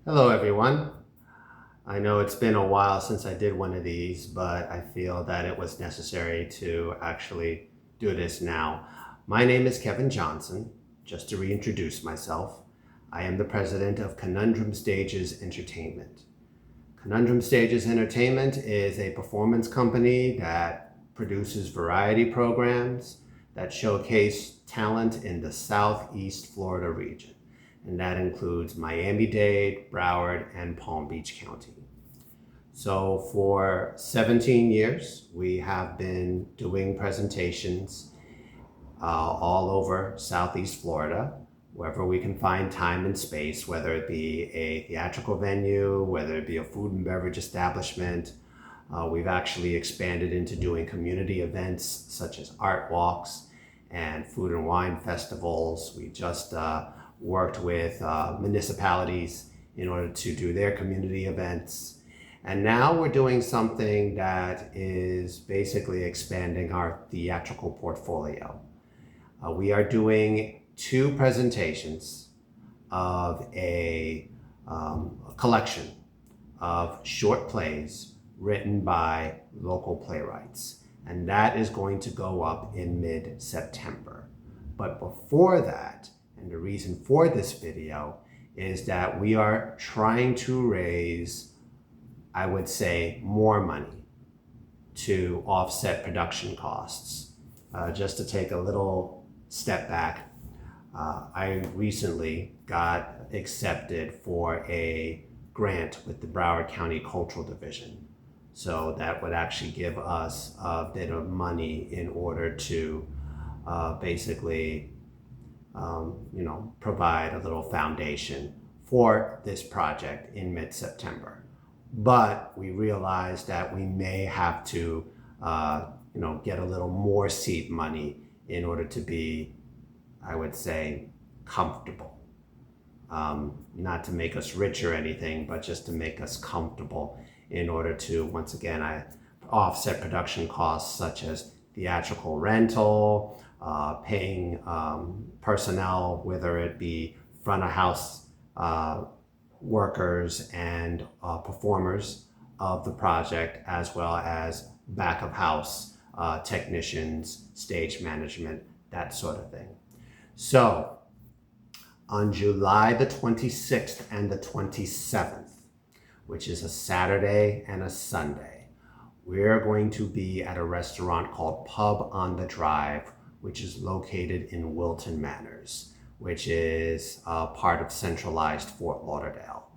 Hello, everyone. I know it's been a while since I did one of these, but I feel that it was necessary to actually do this now. My name is Kevin Johnson. Just to reintroduce myself, I am the president of Conundrum Stages Entertainment. Conundrum Stages Entertainment is a performance company that produces variety programs that showcase talent in the Southeast Florida region, and that includes Miami-Dade, Broward, and Palm Beach County. So for 17 years, we have been doing presentations all over Southeast Florida, wherever we can find time and space, whether it be a theatrical venue, whether it be a food and beverage establishment. We've actually expanded into doing community events such as art walks and food and wine festivals. We just worked with municipalities in order to do their community events. And now we're doing something that is basically expanding our theatrical portfolio. We are doing two presentations of a collection of short plays written by local playwrights. And that is going to go up in mid-September. But before that, and the reason for this video is that we are trying to raise, I would say, more money to offset production costs. Just to take a little step back, I recently got accepted for a grant with the Broward County Cultural Division. So that would actually give us a bit of money in order to basically provide a little foundation for this project in mid-September. But we realized that we may have to, get a little more seed money in order to be, I would say, comfortable. Not to make us rich or anything, but just to make us comfortable in order to, once again, offset production costs such as theatrical rental, paying personnel, whether it be front of house workers and performers of the project, as well as back of house technicians, stage management, that sort of thing. So on July the 26th and the 27th, which is a Saturday and a Sunday, we're going to be at a restaurant called Pub on the Drive, which is located in Wilton Manors, which is part of centralized Fort Lauderdale.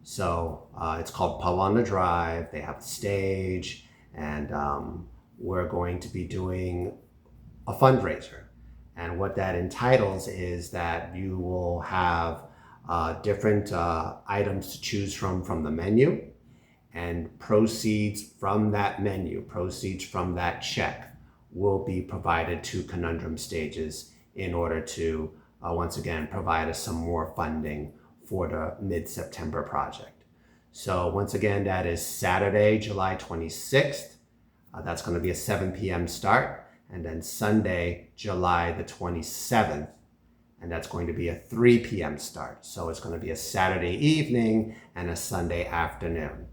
So it's called Pub on the Drive. They have the stage, and we're going to be doing a fundraiser. And what that entitles is that you will have different items to choose from the menu, and proceeds from that menu, proceeds from that check, will be provided to Conundrum Stages in order to, once again, provide us some more funding for the mid-September project. So once again, that is Saturday, July 26th. That's going to be a 7 p.m. start. And then Sunday, July the 27th, and that's going to be a 3 p.m. start. So it's going to be a Saturday evening and a Sunday afternoon.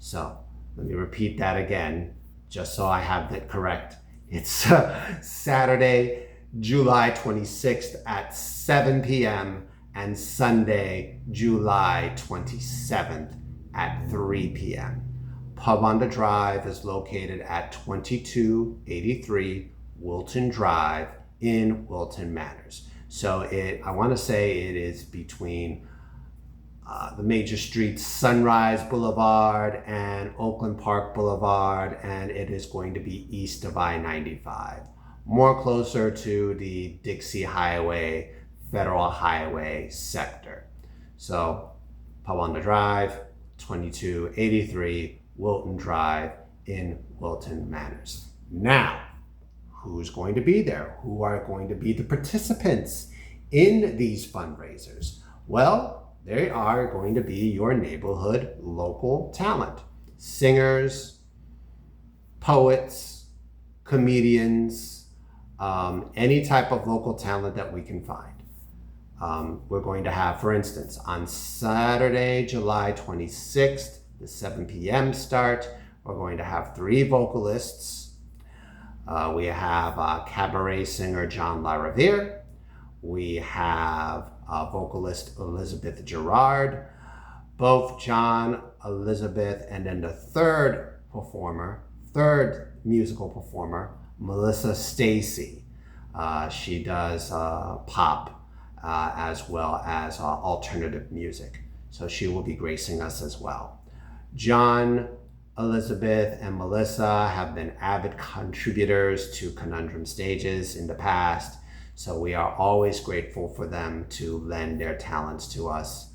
So let me repeat that again, just so I have it correct. It's Saturday, July 26th at 7 p.m. and Sunday, July 27th at 3 p.m. Pub on the Drive is located at 2283 Wilton Drive in Wilton Manors. So I want to say it is between the major streets, Sunrise Boulevard and Oakland Park Boulevard, and it is going to be east of I-95, more closer to the Dixie Highway, Federal Highway sector. So Pub on the Drive, 2283 Wilton Drive in Wilton Manors. Now, who's going to be there? Who are going to be the participants in these fundraisers? Well, they are going to be your neighborhood local talent. Singers, poets, comedians, any type of local talent that we can find. We're going to have, for instance, on Saturday, July 26th, the 7 p.m. start, we're going to have 3 vocalists. We have cabaret singer John LaRiviere. We have vocalist Elizabeth Gerard. Both John, Elizabeth, and then the third musical performer, Melissa Stacy. She does pop as well as alternative music. So she will be gracing us as well. John, Elizabeth, and Melissa have been avid contributors to Conundrum stages in the past. So we are always grateful for them to lend their talents to us.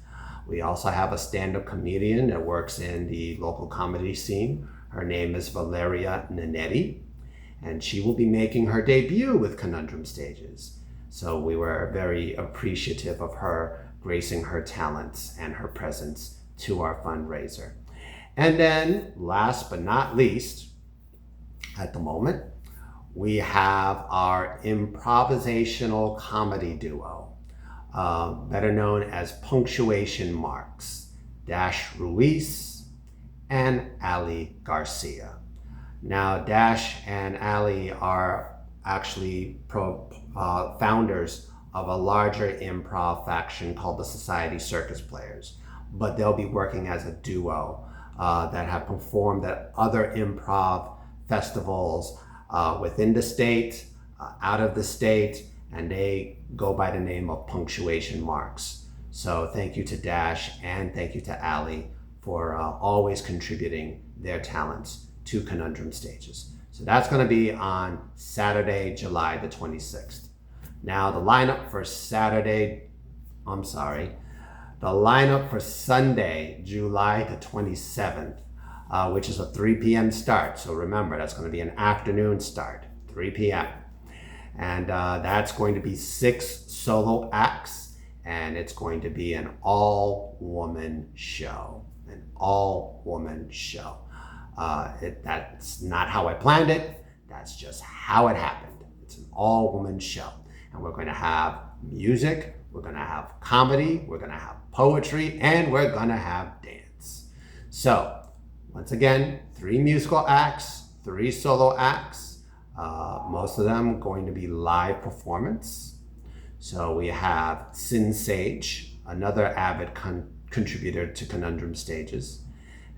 We also have a stand-up comedian that works in the local comedy scene. Her name is Valeria Nanetti, and she will be making her debut with Conundrum stages. So we were very appreciative of her gracing her talents and her presence to our fundraiser. And then last but not least, at the moment, we have our improvisational comedy duo, better known as Punctuation Marks, Dash Ruiz and Ali Garcia. Now, Dash and Ali are actually founders of a larger improv faction called the Society Circus Players, but they'll be working as a duo that have performed at other improv festivals within the state, out of the state, and they go by the name of Punctuation Marks. So thank you to Dash and thank you to Ali for always contributing their talents to Conundrum stages. So that's going to be on Saturday, July the 26th. Now the lineup for Sunday, July the 27th, which is a 3 p.m. start. So remember, that's going to be an afternoon start, 3 p.m. And that's going to be 6 solo acts, and it's going to be an all-woman show. That's not how I planned it. That's just how it happened. It's an all-woman show. And we're going to have music, we're going to have comedy, we're going to have poetry, and we're going to have dance. So, once again, 3 musical acts, 3 solo acts, most of them going to be live performance. So we have Sin Sage, another avid contributor to Conundrum stages,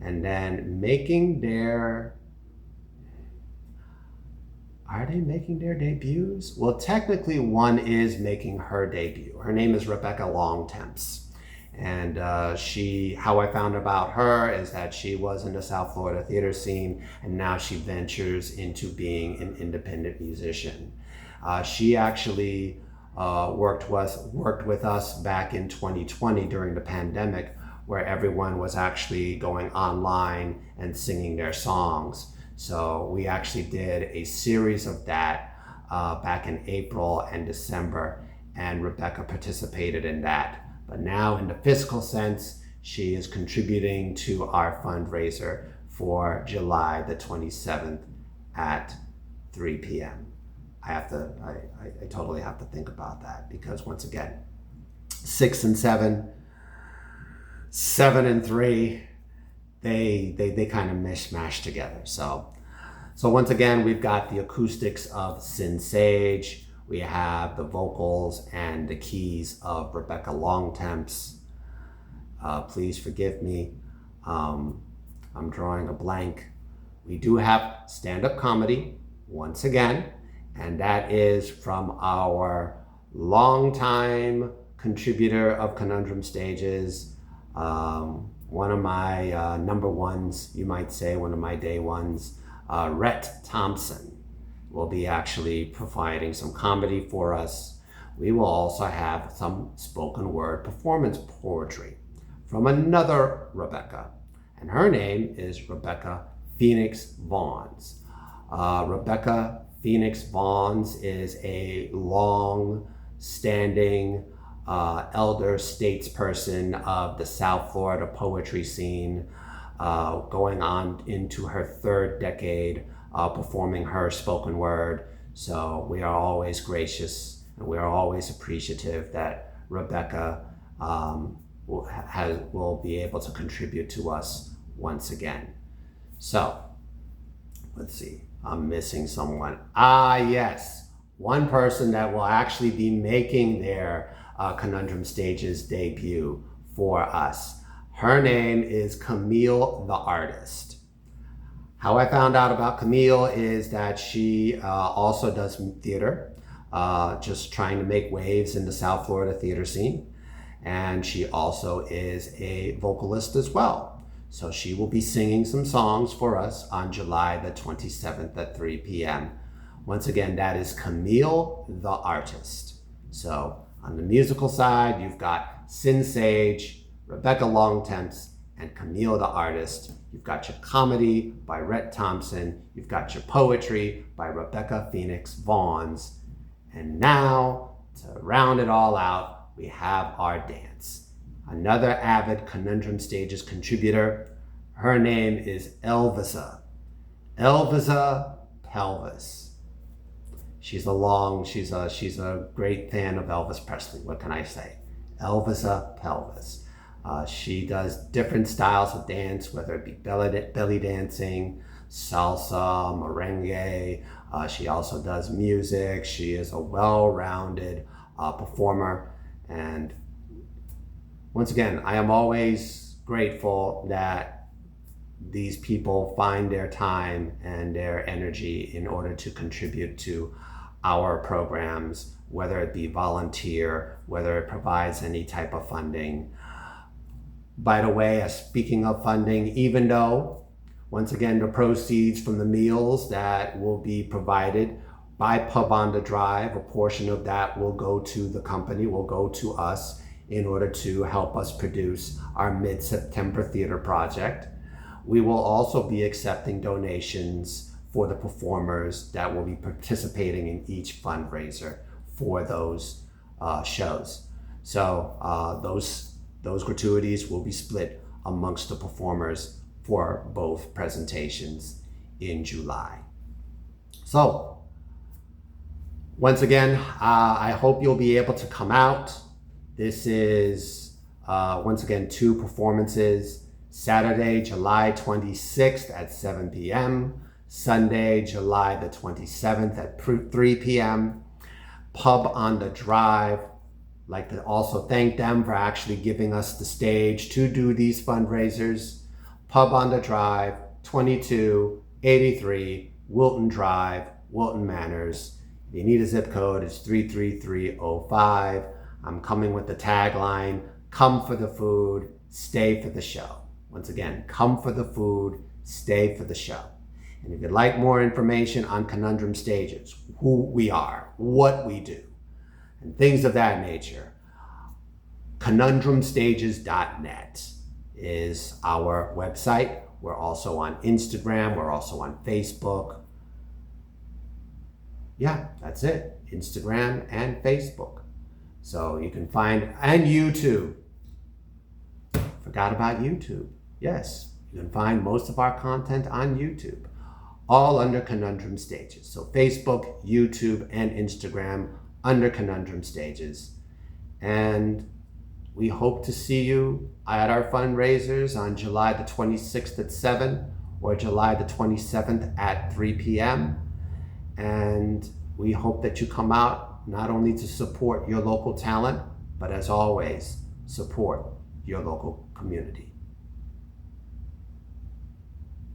and then are they making their debuts? Well, technically one is making her debut. Her name is Rebecca Longtemps. And how I found about her is that she was in the South Florida theater scene, and now she ventures into being an independent musician. She actually worked with us back in 2020 during the pandemic, where everyone was actually going online and singing their songs. So we actually did a series of that back in April and December, and Rebecca participated in that. But now in the physical sense, she is contributing to our fundraiser for July the 27th at 3 p.m. I totally have to think about that, because once again, 6 and 7, 7 and 3, they kind of mishmash together. So once again, we've got the acoustics of Sin Sage. We have the vocals and the keys of Rebecca Longtemps. Please forgive me. I'm drawing a blank. We do have stand-up comedy once again, and that is from our longtime contributor of Conundrum stages, one of my number ones, you might say, one of my day ones, Rhett Thompson will be actually providing some comedy for us. We will also have some spoken word performance poetry from another Rebecca, and her name is Rebecca Phoenix Vaughns. Rebecca Phoenix Vaughns is a long-standing elder statesperson of the South Florida poetry scene, going on into her 3rd decade performing her spoken word. So we are always gracious and we are always appreciative that Rebecca will be able to contribute to us once again. So, let's see, I'm missing someone. Yes, one person that will actually be making their Conundrum Stages debut for us. Her name is Camille the Artist. How I found out about Camille is that she also does theater, just trying to make waves in the South Florida theater scene. And she also is a vocalist as well. So she will be singing some songs for us on July the 27th at 3 p.m. Once again, that is Camille the Artist. So on the musical side, you've got Sin Sage, Rebecca Longtemps, and Camille the Artist. You've got your comedy by Rhett Thompson. You've got your poetry by Rebecca Phoenix Vaughns. And now, to round it all out, we have our dance. Another avid Conundrum Stages contributor. Her name is Elvisa Pelvis. She's a great fan of Elvis Presley. What can I say? Elvisa Pelvis. She does different styles of dance, whether it be belly dancing, salsa, merengue. She also does music. She is a well-rounded performer. And once again, I am always grateful that these people find their time and their energy in order to contribute to our programs, whether it be volunteer, whether it provides any type of funding. By the way, speaking of funding, even though, once again, the proceeds from the meals that will be provided by Pub on the Drive, a portion of that will go to the company, will go to us in order to help us produce our mid-September theater project. We will also be accepting donations for the performers that will be participating in each fundraiser for those shows. So those gratuities will be split amongst the performers for both presentations in July. So, once again, I hope you'll be able to come out. This is, once again, 2 performances. Saturday, July 26th at 7 p.m. Sunday, July the 27th at 3 p.m. Pub on the Drive. I'd like to also thank them for actually giving us the stage to do these fundraisers. Pub on the Drive, 2283 Wilton Drive, Wilton Manors. If you need a zip code, it's 33305. I'm coming with the tagline, come for the food, stay for the show. Once again, come for the food, stay for the show. And if you'd like more information on Conundrum Stages, who we are, what we do, and things of that nature, conundrumstages.net is our website. We're also on Instagram. We're also on Facebook. Yeah, that's it. Instagram and Facebook. So you can find, and YouTube. Forgot about YouTube. Yes, you can find most of our content on YouTube, all under Conundrum Stages. So Facebook, YouTube, and Instagram under Conundrum Stages. And we hope to see you at our fundraisers on July the 26th at 7 or July the 27th at 3 p.m. And we hope that you come out not only to support your local talent, but as always, support your local community.